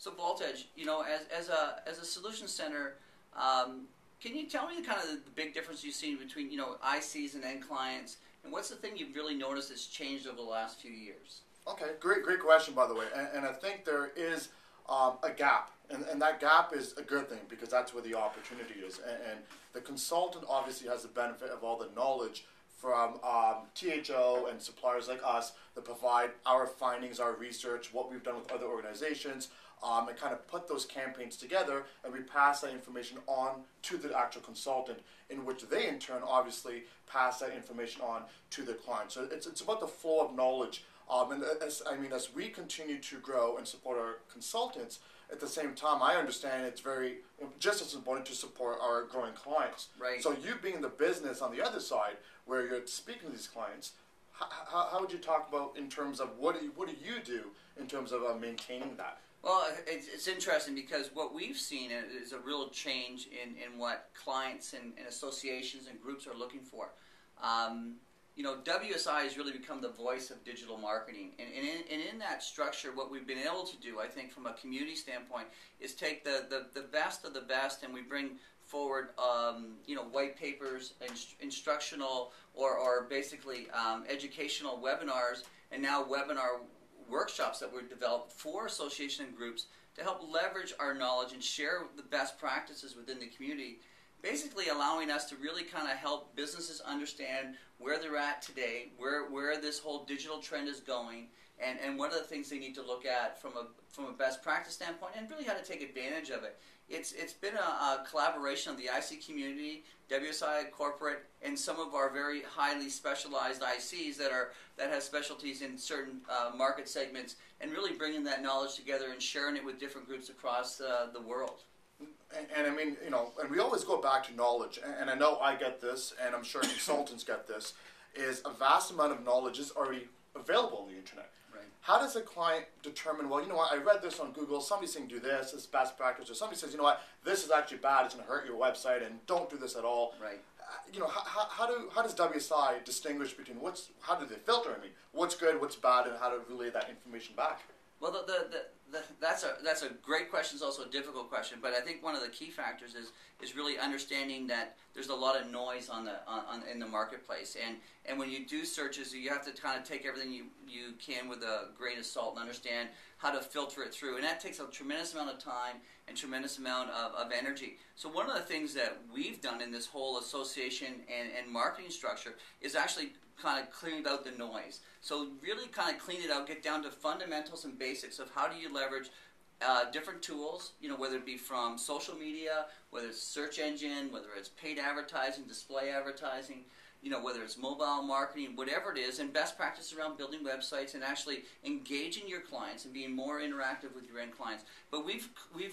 So Baltej, as a solution center, can you tell me kind of the big difference you've seen between ICs and end clients, and what's the thing you've really noticed that's changed over the last few years? Okay, great question, by the way. And I think there is a gap, and that gap is a good thing because that's where the opportunity is. And the consultant obviously has the benefit of all the knowledge from THO and suppliers like us that provide our findings, our research, what we've done with other organizations, and kind of put those campaigns together, and we pass that information on to the actual consultant, in which they in turn obviously pass that information on to the client. So it's about the flow of knowledge. And as we continue to grow and support our consultants, at the same time, I understand it's just as important to support our growing clients. Right. So you being the business on the other side, where you're speaking to these clients, how would you talk about in terms of what do you do in terms of maintaining that? Well, it's interesting because what we've seen is a real change in what clients and associations and groups are looking for. WSI has really become the voice of digital marketing, and in that structure, what we've been able to do, I think, from a community standpoint, is take the best of the best, and we bring forward, white papers, instructional or basically educational webinars, and now webinar workshops that we've developed for association and groups to help leverage our knowledge and share the best practices within the community, basically allowing us to really kind of help businesses understand where they're at today, where this whole digital trend is going, and what are the things they need to look at from a best practice standpoint, and really how to take advantage of it. It's been a collaboration of the IC community, WSI corporate, and some of our very highly specialized ICs that have specialties in certain market segments, and really bringing that knowledge together and sharing it with different groups across the world. And I mean, and we always go back to knowledge, and I know I get this, and I'm sure consultants get this, is a vast amount of knowledge is already available on the internet. Right. How does a client determine, well, you know what, I read this on Google, somebody's saying do this, it's best practice, or somebody says, you know what, this is actually bad, it's going to hurt your website, and don't do this at all. Right. How does WSI distinguish between how do they filter, what's good, what's bad, and how to relay that information back? Well, that's a great question. It's also a difficult question, but I think one of the key factors is really understanding that there's a lot of noise in the marketplace, and when you do searches, you have to kind of take everything you can with a grain of salt and understand how to filter it through, and that takes a tremendous amount of time and tremendous amount of energy. So one of the things that we've done in this whole association and marketing structure is actually kind of cleaning out the noise. So really kind of clean it out, get down to fundamentals and basics of how do you leverage different tools, whether it be from social media, whether it's search engine, whether it's paid advertising, display advertising, whether it's mobile marketing, whatever it is, and best practices around building websites and actually engaging your clients and being more interactive with your end clients. But we've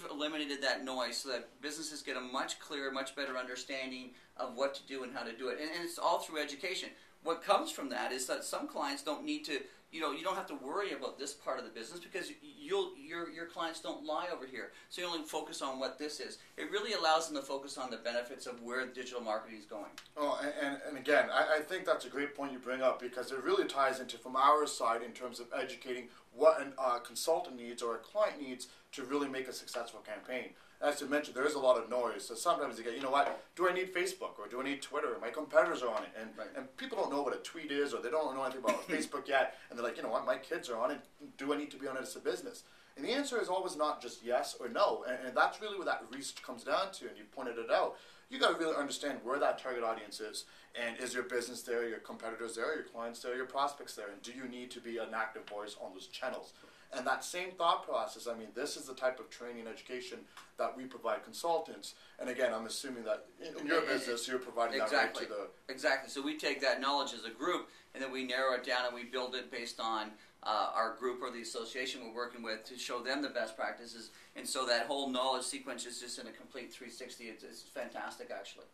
eliminated that noise so that businesses get a much clearer, much better understanding of what to do and how to do it. And it's all through education. What comes from that is that some clients don't need to, you don't have to worry about this part of the business because your clients don't lie over here. So you only focus on what this is. It really allows them to focus on the benefits of where digital marketing is going. Oh, and again, I think that's a great point you bring up because it really ties into, from our side, in terms of educating what a consultant needs or a client needs to really make a successful campaign. As you mentioned, there is a lot of noise. So sometimes you get, do I need Facebook or do I need Twitter? My competitors are on it. And people don't know what a tweet is or they don't know anything about Facebook yet. And they're like, my kids are on it. Do I need to be on it as a business? And the answer is always not just yes or no. And that's really where that research comes down to. And you pointed it out. You got to really understand where that target audience is. And is your business there, your competitors there, your clients there, your prospects there? And do you need to be an active voice on those channels? And that same thought process, this is the type of training and education that we provide consultants. And again, I'm assuming that in your business, you're providing that right to the... Exactly. So we take that knowledge as a group, and then we narrow it down and we build it based on our group or the association we're working with to show them the best practices. And so that whole knowledge sequence is just in a complete 360. It's fantastic, actually.